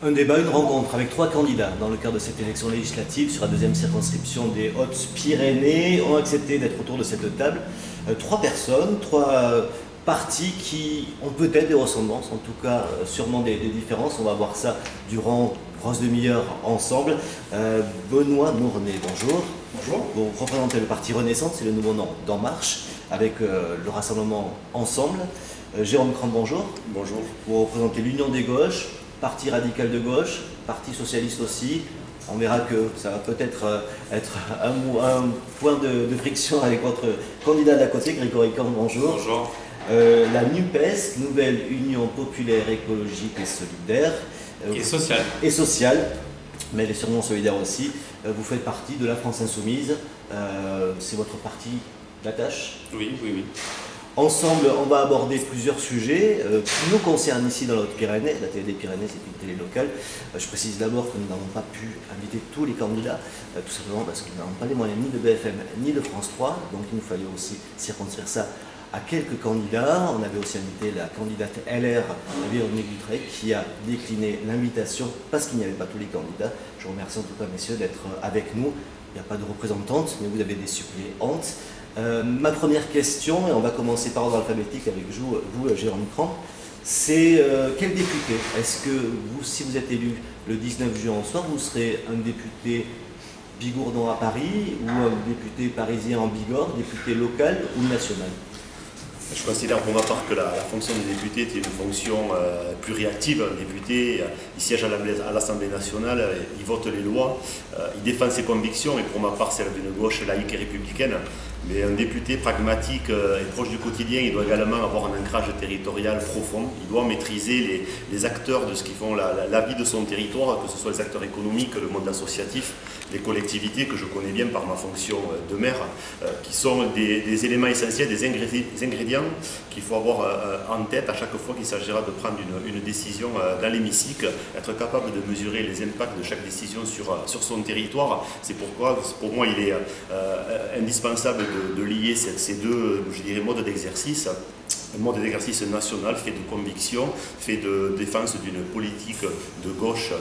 Un débat, une rencontre avec 3 candidats dans le cadre de cette élection législative sur la 2e circonscription des Hautes-Pyrénées ont accepté d'être autour de cette table. 3 personnes, 3 partis qui ont peut-être des ressemblances, en tout cas sûrement des différences. On va voir ça durant une grosse demi-heure ensemble. Benoît Mornay, bonjour. Bonjour. Vous représentez le parti Renaissance, c'est le nouveau nom d'En Marche, avec le rassemblement Ensemble. Jérôme Cramp, bonjour. Bonjour. Vous représentez l'Union des gauches, Parti radical de gauche, Parti socialiste aussi. On verra que ça va peut-être être un point de friction avec votre candidat d'à côté, Grégory Corn, bonjour. Bonjour. La NUPES, Nouvelle Union Populaire Écologique et Solidaire. Et sociale. Et sociale, mais elle est sûrement solidaire aussi. Vous faites partie de la France Insoumise. C'est votre parti d'attache? Oui, oui, oui. Ensemble, on va aborder plusieurs sujets qui nous concernent ici dans les Pyrénées. La télé des Pyrénées, c'est une télé locale. Je précise d'abord que nous n'avons pas pu inviter tous les candidats, tout simplement parce que nous n'avons pas les moyens ni de BFM ni de France 3. Donc il nous fallait aussi circonscrire ça à quelques candidats. On avait aussi invité la candidate LR, Véronique Dutrey, qui a décliné l'invitation parce qu'il n'y avait pas tous les candidats. Je vous remercie en tout cas, messieurs, d'être avec nous. Il n'y a pas de représentante, mais vous avez des suppléantes. Ma première question, et on va commencer par ordre alphabétique avec vous Jérôme Cramp, c'est quel député? Est-ce que vous, si vous êtes élu le 19 juin au soir, vous serez un député bigourdon à Paris ou un député parisien en Bigorre, député local ou national? Je considère pour ma part que la fonction des députés est une fonction plus réactive. Un député, il siège à l'Assemblée nationale, il vote les lois, il défend ses convictions, et pour ma part, celle d'une gauche laïque et républicaine. Mais un député pragmatique et proche du quotidien, il doit également avoir un ancrage territorial profond. Il doit maîtriser les acteurs de ce qui font la vie de son territoire, que ce soit les acteurs économiques, le monde associatif, les collectivités que je connais bien par ma fonction de maire, qui sont des éléments essentiels, des ingrédients qu'il faut avoir en tête à chaque fois qu'il s'agira de prendre une décision dans l'hémicycle, être capable de mesurer les impacts de chaque décision sur son territoire. C'est pourquoi, pour moi, il est indispensable de lier ces deux, je dirais, modes d'exercice. Un mode d'exercice national fait de conviction, fait de défense d'une politique de gauche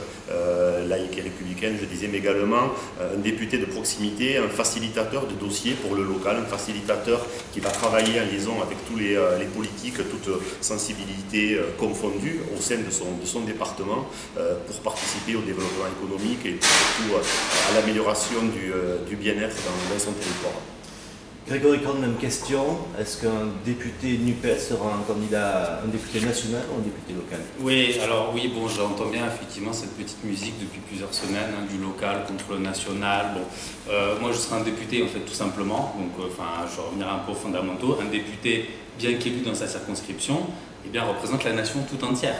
laïque et républicaine, je disais, mais également un député de proximité, un facilitateur de dossiers pour le local, un facilitateur qui va travailler en liaison avec tous les politiques, toutes sensibilités confondues au sein de son département pour participer au développement économique et surtout à l'amélioration du bien-être dans son territoire. Grégory Corn, même question. Est-ce qu'un député NUPES sera un député national ou un député local? Oui, alors oui, bon, j'entends bien effectivement cette petite musique depuis plusieurs semaines, hein, du local contre le national. Bon, moi je serai un député en fait tout simplement, donc je reviendrai un peu aux fondamentaux. Un député, bien qu'élu dans sa circonscription, eh bien, représente la nation tout entière.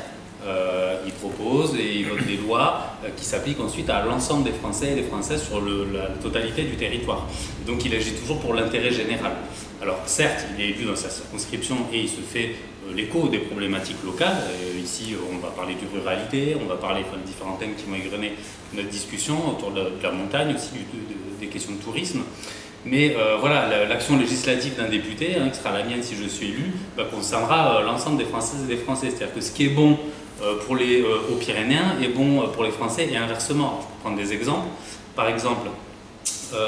Il propose et il vote des lois qui s'appliquent ensuite à l'ensemble des Français et des Françaises sur la totalité du territoire. Donc il agit toujours pour l'intérêt général. Alors certes, il est élu dans sa circonscription et il se fait l'écho des problématiques locales. Ici, on va parler de ruralité, on va parler de différents thèmes qui vont égrener notre discussion autour de la montagne, aussi des questions de tourisme. Mais voilà, l'action législative d'un député, qui sera la mienne si je suis élu, concernera l'ensemble des Françaises et des Français. C'est-à-dire que ce qui est bon pour les Hauts-Pyrénéens est bon pour les Français et inversement. Je peux prendre des exemples. Par exemple,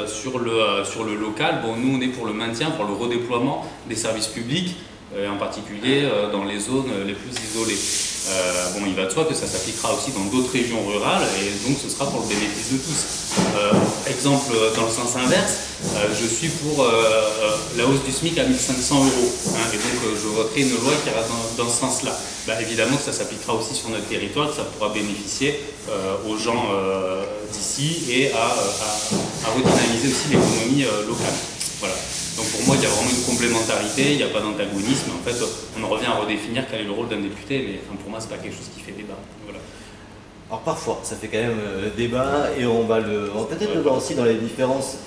sur le local, bon, nous on est pour le maintien, pour le redéploiement des services publics, en particulier dans les zones les plus isolées. Bon, il va de soi que ça s'appliquera aussi dans d'autres régions rurales et donc ce sera pour le bénéfice de tous. Exemple dans le sens inverse, je suis pour la hausse du SMIC à 1 500 €, et donc je voterai une loi qui ira dans ce sens-là. Évidemment que ça s'appliquera aussi sur notre territoire, que ça pourra bénéficier aux gens d'ici et à redynamiser aussi l'économie locale. Voilà. Donc pour moi, il y a vraiment une complémentarité, il n'y a pas d'antagonisme. En fait, on en revient à redéfinir quel est le rôle d'un député, mais pour moi, ce n'est pas quelque chose qui fait débat. Voilà. Alors parfois, ça fait quand même débat, et on va peut-être le voir aussi dans les différentes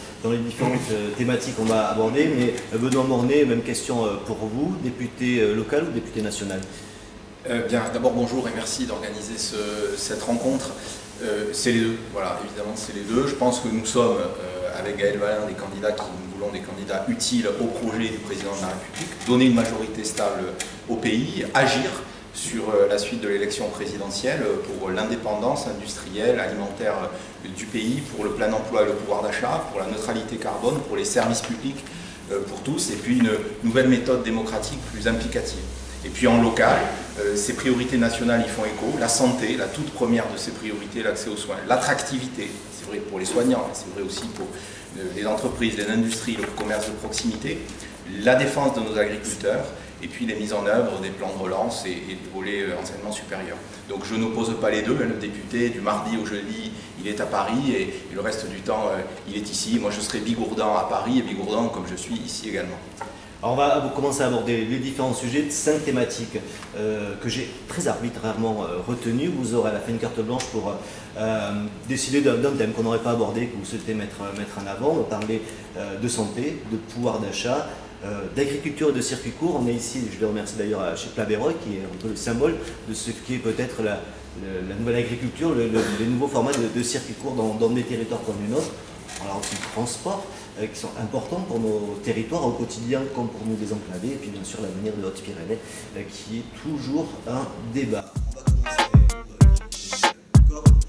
thématiques qu'on va aborder. Mais Benoît Mornay, même question pour vous, député local ou député national? Bien, d'abord bonjour et merci d'organiser cette rencontre. C'est les deux, voilà, évidemment c'est les deux. Je pense que nous sommes, avec Gaël Valin, des candidats qui nous voulons des candidats utiles au projet du président de la République, donner une majorité stable au pays, agir sur la suite de l'élection présidentielle, pour l'indépendance industrielle, alimentaire du pays, pour le plein emploi et le pouvoir d'achat, pour la neutralité carbone, pour les services publics pour tous, et puis une nouvelle méthode démocratique plus implicative. Et puis en local, ces priorités nationales y font écho, la santé, la toute première de ces priorités, l'accès aux soins, l'attractivité, c'est vrai pour les soignants, c'est vrai aussi pour les entreprises, les industries, le commerce de proximité, la défense de nos agriculteurs, et puis les mises en œuvre des plans de relance et du volet enseignement supérieur. Donc je n'oppose pas les deux, le député du mardi au jeudi, il est à Paris et le reste du temps, il est ici. Moi je serai bigourdan à Paris et bigourdan comme je suis ici également. Alors on va commencer à aborder les différents sujets, 5 thématiques que j'ai très arbitrairement retenues. Vous aurez à la fin une carte blanche pour décider d'un thème qu'on n'aurait pas abordé, que vous souhaitez mettre en avant. On va parler de santé, de pouvoir d'achat, d'agriculture et de circuit court. On est ici, je le remercie d'ailleurs chez Plaveroy, qui est un peu le symbole de ce qui est peut-être la nouvelle agriculture, les nouveaux formats de circuit court dans des territoires comme le nôtre. Alors aussi le transport, qui sont importants pour nos territoires au quotidien comme pour nous désenclaver, et puis bien sûr l'avenir de Haute-Pyrénées qui est toujours un débat. On va commencer avec